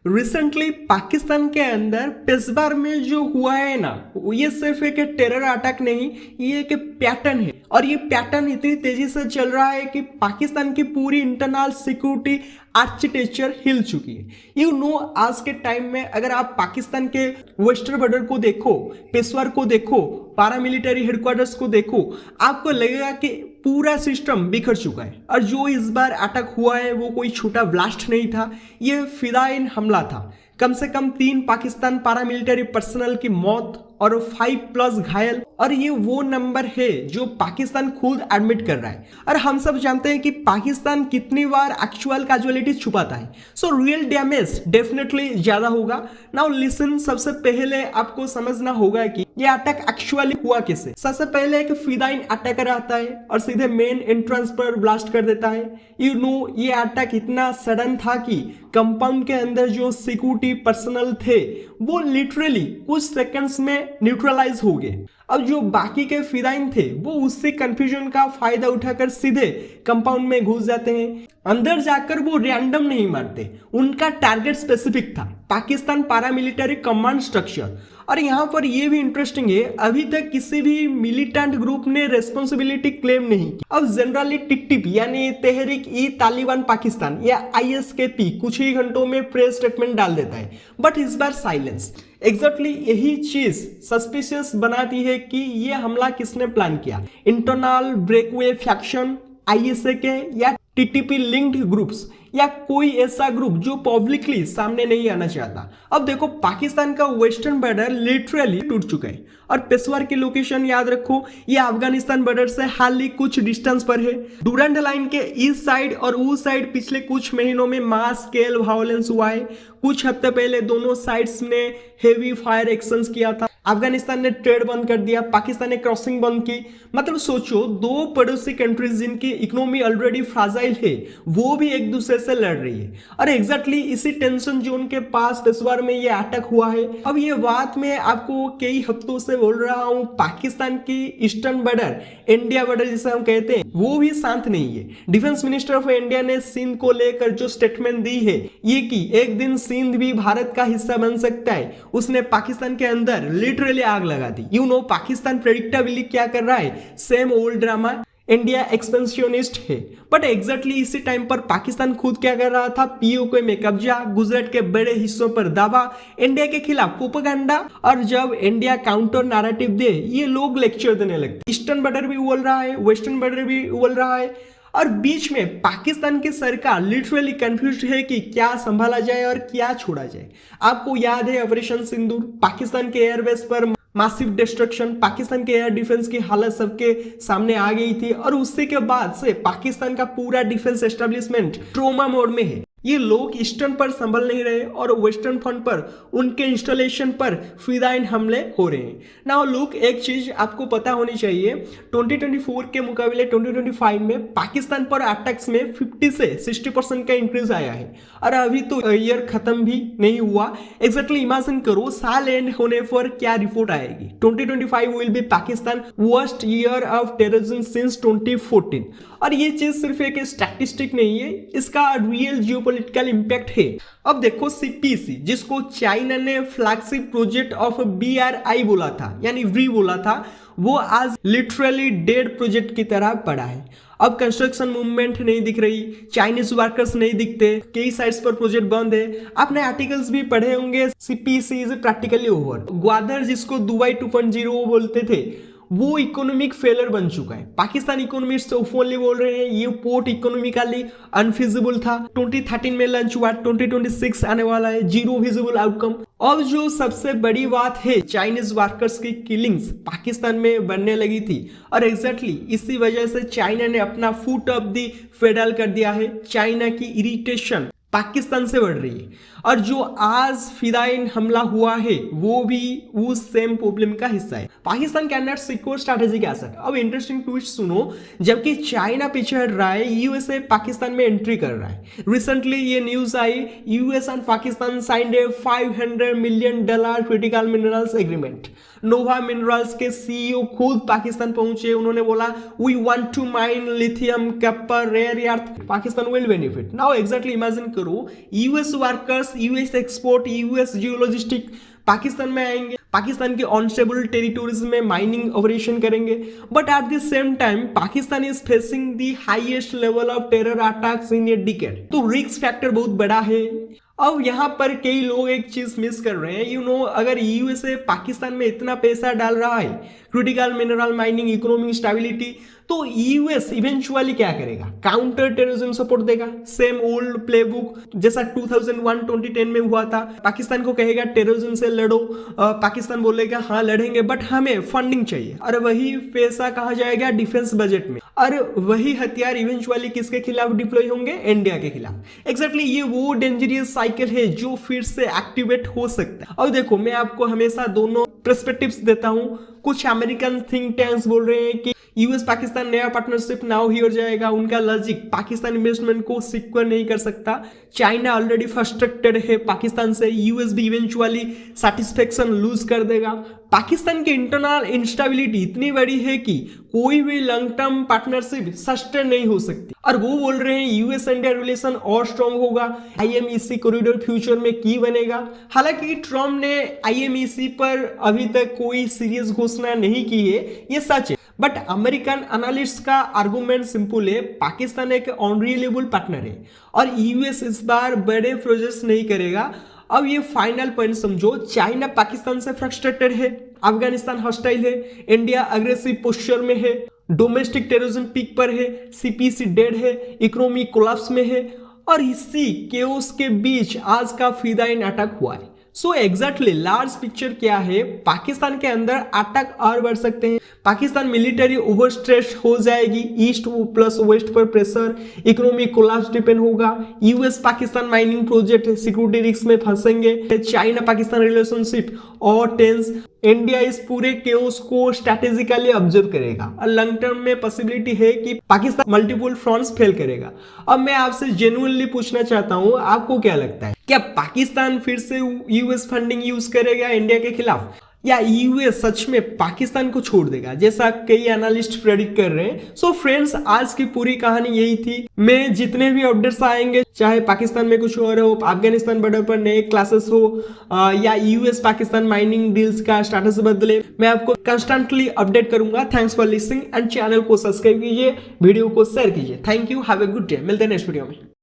Recently Pakistan के अंदर पेशवार में जो हुआ है ना, ये सिर्फ एक टेरर अटैक नहीं, ये एक पैटर्न है। और ये पैटर्न इतनी तेजी से चल रहा है कि पाकिस्तान की पूरी इंटरनल सिक्योरिटी आर्किटेक्चर हिल चुकी है। आज के टाइम में अगर आप पाकिस्तान के वेस्टर्न बॉर्डर को देखो, पेशवार को देखो, पारामिलिट्री हेडक्वार्टर्स को देखो, आपको लगेगा कि पूरा सिस्टम बिखर चुका है। और जो इस बार अटैक हुआ है वो कोई छोटा ब्लास्ट नहीं था, ये फिदाइन हमला था। कम से कम 3 पाकिस्तान पारामिलिट्री पर्सनल की मौत और 5+ घायल। और ये वो नंबर है जो पाकिस्तान खुद एडमिट कर रहा है। और हम सब जानते हैं कि पाकिस्तान कितनी बार एक्चुअल कैजुअलिटीज छुपाता है, सो रियल डैमेज डेफिनेटली ज्यादा होगा। नाउ लिसन, सबसे पहले आपको समझना होगा कि ये अटैक एक्चुअली हुआ कैसे। सबसे पहले एक फिदाइन अटैकर आता है और सीधे मेन एंट्रेंस पर ब्लास्ट कर देता है। ये अटैक इतना सडन था कि कंपाउंड के अंदर जो सिक्योरिटी पर्सनल थे वो लिटरली कुछ सेकंड्स में न्यूट्रलाइज हो गए। अब जो बाकी के फिदाइन थे वो उससे कंफ्यूजन का फायदा उठाकर सीधे कंपाउंड में घुस जाते हैं। अंदर जाकर वो रैंडम नहीं मारते, उनका टारगेट स्पेसिफिक था, पाकिस्तान पारामिलिट्री कमांड स्ट्रक्चर। और यहाँ पर ये भी इंटरेस्टिंग है, अभी तक किसी भी मिलिटेंट ग्रुप ने रेस्पॉन्सिबिलिटी क्लेम नहीं की। अब जनरली टीटीपी यानी तहरीक-ई-तालिबान पाकिस्तान या आईएसकेपी कुछ ही घंटों में प्रेस स्टेटमेंट डाल देता है, बट इस बार साइलेंस। एग्जैक्टली यही चीज सस्पिशियस बनाती है कि ये हमला किसने प्लान किया। इंटरनल ब्रेकवे फैक्शन, आईएसए के या टीटीपी लिंक्ड ग्रुप्स, या कोई ऐसा ग्रुप जो पब्लिकली सामने नहीं आना चाहता। अब देखो, पाकिस्तान का वेस्टर्न बॉर्डर लिटरली टूट चुका है और पेशवार की लोकेशन याद रखो, ये अफगानिस्तान बॉर्डर से हाल ही कुछ डिस्टेंस पर है। डूरांड लाइन के ईस्ट साइड और उस साइड पिछले कुछ महीनों में मास स्केल वायलेंस हुआ है। कुछ हफ्ते पहले दोनों साइड्स ने हेवी फायर एक्शंस किया था। अफगानिस्तान ने ट्रेड बंद कर दिया, पाकिस्तान ने क्रॉसिंग बंद की। मतलब सोचो, 2 पड़ोसी कंट्रीज जिनकी इकोनॉमी ऑलरेडी फ्राजाइल है वो भी एक दूसरे से लड़ रही है। और एग्जैक्टली इसी टेंशन जोन के पास पेशवार में ये अटैक हुआ है। अब ये बात मैं आपको कई हफ्तों से बोल रहा हूं, पाकिस्तान की ईस्टर्न बॉर्डर, इंडिया बॉर्डर जिसे हम कहते हैं, वो भी शांत नहीं है। डिफेंस मिनिस्टर ऑफ इंडिया ने सिंध को लेकर जो स्टेटमेंट दी है, ये कि एक दिन सिंध भी भारत का हिस्सा बन सकता है, उसने पाकिस्तान के अंदर लिटरली आग लगा दी। पाकिस्तान प्रेडिक्टेबली क्या कर रहा है, same old drama, India expansionist है। बट एग्जैक्टली इसी टाइम पर पाकिस्तान खुद क्या कर रहा था, पीओके में कब्जा, गुजरात के बड़े हिस्सों पर दावा, इंडिया के खिलाफ प्रोपेगेंडा। और जब इंडिया काउंटर नैरेटिव दे, ये लोग लेक्चर देने लगते। ईस्टर्न बॉर्डर भी उबल रहा है, वेस्टर्न बॉर्डर भी उबल रहा है, और बीच में पाकिस्तान की सरकार लिटरली कंफ्यूज्ड है कि क्या संभाला जाए और क्या छोड़ा जाए। आपको याद है ऑपरेशन सिंदूर, पाकिस्तान के एयरबेस पर मासिव डिस्ट्रक्शन, पाकिस्तान के एयर डिफेंस की हालत सबके सामने आ गई थी। और उससे के बाद से पाकिस्तान का पूरा डिफेंस एस्टेब्लिशमेंट ट्रोमा मोड में है। ये लोग ईस्टर्न पर संभल नहीं रहे और वेस्टर्न फ्रंट पर उनके इंस्टॉलेशन पर फिदाइन हमले हो रहे हैं। नाउ लुक, एक चीज आपको पता होनी चाहिए, 2024 के मुकाबले 2025 में पाकिस्तान पर अटैक्स में 50 से 60% का इंक्रीज आया है। और अभी तो ईयर खत्म भी नहीं हुआ। एग्जैक्टली इमेजिन करो, साल एंड होने पर क्या रिपोर्ट आएगी। 2025 will be Pakistan worst year of terrorism since 2014। और ये चीज सिर्फ एक स्टैटिस्टिक नहीं है, इसका रियल जियोपॉलिटिकल इंपैक्ट है। अब देखो, सीपीसी जिसको चाइना ने फ्लैगशिप प्रोजेक्ट ऑफ BRI बोला था, यानी वी बोला था, वो आज लिटरली डेड प्रोजेक्ट की तरह पड़ा है। अब कंस्ट्रक्शन मूवमेंट नहीं दिख रही, चाइनीज वर्कर्स नहीं दिखते, कई साइट्स पर प्रोजेक्ट बंद है। आपने आर्टिकल्स भी पढ़े होंगे, CPC is practically over. Gwadar जिसको दुबई 2.0 बोलते थे, वो इकोनॉमिक फेलर बन चुका है। पाकिस्तान इकोनॉमिस्ट ओपनली बोल रहे हैं ये पोर्ट इकोनॉमिकली अनफिजिबल था। 2013 में लॉन्च हुआ, 2026 आने वाला है, जीरो विजिबल आउटकम। अब जो सबसे बड़ी बात है, चाइनीज वर्कर्स की किलिंग्स पाकिस्तान में बनने लगी थी। और एग्जैक्टली इसी वजह से चाइना ने अपना फुट ऑफ द फेडरल कर दिया है। चाइना की इरिटेशन पाकिस्तान से बढ़ रही है। और जो आज फिदाइन हमला हुआ है वो भी उस सेम प्रॉब्लम का हिस्सा है। Pakistan can not secure strategic asset. अब इंटरेस्टिंग ट्विस्ट सुनो, जबकि चाइना पीछे हट रहा है, यूएसए पाकिस्तान में एंट्री कर रहा है। रिसेंटली ये न्यूज आई, US and Pakistan signed a $500 million critical minerals agreement. Nova minerals के सीईओ खुद पाकिस्तान पहुंचे, उन्होंने बोला we want to mine lithium, copper, rare earth, Pakistan will benefit. Now exactly imagine करो, US workers, US export, US geologists Pakistan में आएंगे, पाकिस्तान के अनस्टेबल टेरिटोरीज में माइनिंग ऑपरेशन करेंगे, but at the same time Pakistan is facing the highest level of terror attacks in a decade. तो risk factor बहुत बड़ा है। अब यहाँ पर कई लोग एक चीज मिस कर रहे हैं, अगर यूएसए पाकिस्तान में इतना पैसा डाल रहा है, critical mineral mining, economic stability, तो यूएस इवेंचुअली क्या करेगा? काउंटर टेररिज्म सपोर्ट देगा, सेम ओल्ड प्लेबुक जैसा 2001-2010 में हुआ था। पाकिस्तान को कहेगा टेररिज्म से लड़ो, पाकिस्तान बोलेगा हाँ लड़ेंगे बट हमें फंडिंग चाहिए, और वही पैसा कहाँ जाएगा? डिफेंस बजट में, और वही हथियार इवेंचुअली किसके खिलाफ डिप्लॉय होंगे? इंडिया के खिलाफ। एग्जैक्टली ये वो डेंजरियस साइकिल है जो फिर से एक्टिवेट हो सकता है। अब देखो, मैं आपको हमेशा दोनों पर्सपेक्टिव्स देता हूं। कुछ अमेरिकन थिंक टैंक्स बोल रहे हैं कि यूएस पाकिस्तान नया पार्टनरशिप नाउ ही हो जाएगा, उनका लॉजिक पाकिस्तान इन्वेस्टमेंट को सिक्योर नहीं कर सकता। चाइना ऑलरेडी फ्रस्ट्रेटेड है पाकिस्तान से, यूएस भी इवेंचुअली सेटिस्फेक्शन लूज कर देगा। पाकिस्तान की इंटरनल इंस्टेबिलिटी इतनी बड़ी है कि कोई भी लॉन्ग टर्म पार्टनरशिप सस्टेन नहीं हो सकती, और वो बोल रहे हैं यूएस इंडिया रिलेशन और स्ट्रॉन्ग होगा, आईएमईसी कॉरिडोर फ्यूचर में की बनेगा। हालांकि ट्रम्प ने आईएमईसी पर अभी तक कोई सीरियस घोषणा नहीं की है, ये सच है, बट अमेरिकन एनालिस्ट का आर्गुमेंट सिंपल है, पाकिस्तान एक अनरिलायबल पार्टनर है और यूएस इस बार बड़े प्रोजेक्ट्स नहीं करेगा। अब ये फाइनल पॉइंट समझो, चाइना पाकिस्तान से फ्रस्ट्रेटेड है, अफगानिस्तान हॉस्टाइल है, इंडिया अग्रेसिव पोस्चर में है, डोमेस्टिक टेररिज्म पीक पर है, सीपीसी डेड है, इकोनॉमी कोलैप्स में है, और इसी केओस के बीच आज का फिदाइन अटैक हुआ है। सो एग्जैक्टली लार्ज पिक्चर क्या है? पाकिस्तान के अंदर अटैक और बढ़ सकते हैं, पाकिस्तान मिलिटरी ओवरस्ट्रेच हो जाएगी, ईस्ट प्लस वेस्ट पर प्रेशर, इकोनॉमिक कोलैप्स डिपेंड होगा, US Pakistan mining project security risk में फंसेंगे, चाइना पाकिस्तान रिलेशनशिप और टेंस। इंडिया इस पूरे केओस को स्ट्रेटेजिकली ऑब्जर्व करेगा और लॉन्ग टर्म में पॉसिबिलिटी है कि पाकिस्तान मल्टीपल फ्रंट्स फेल करेगा। अब मैं आपसे जेन्युइनली पूछना चाहता हूं, आपको क्या लगता है, क्या पाकिस्तान फिर से यूएस फंडिंग यूज करेगा इंडिया के खिलाफ, या यूएस सच में पाकिस्तान को छोड़ देगा जैसा कई एनालिस्ट प्रेडिक्ट कर रहे हैं? सो फ्रेंड्स, आज की पूरी कहानी यही थी। मैं जितने भी अपडेट्स आएंगे, चाहे पाकिस्तान में कुछ और हो, अफगानिस्तान बॉर्डर पर नए क्लासेस हो, या यूएस पाकिस्तान माइनिंग डील्स का स्टेटस बदले, मैं आपको कंस्टेंटली अपडेट करूंगा। Thanks for listening and channel को सब्सक्राइब कीजिए, वीडियो को शेयर कीजिए। Thank you, have a good day. मिलते हैं नेक्स्ट वीडियो में।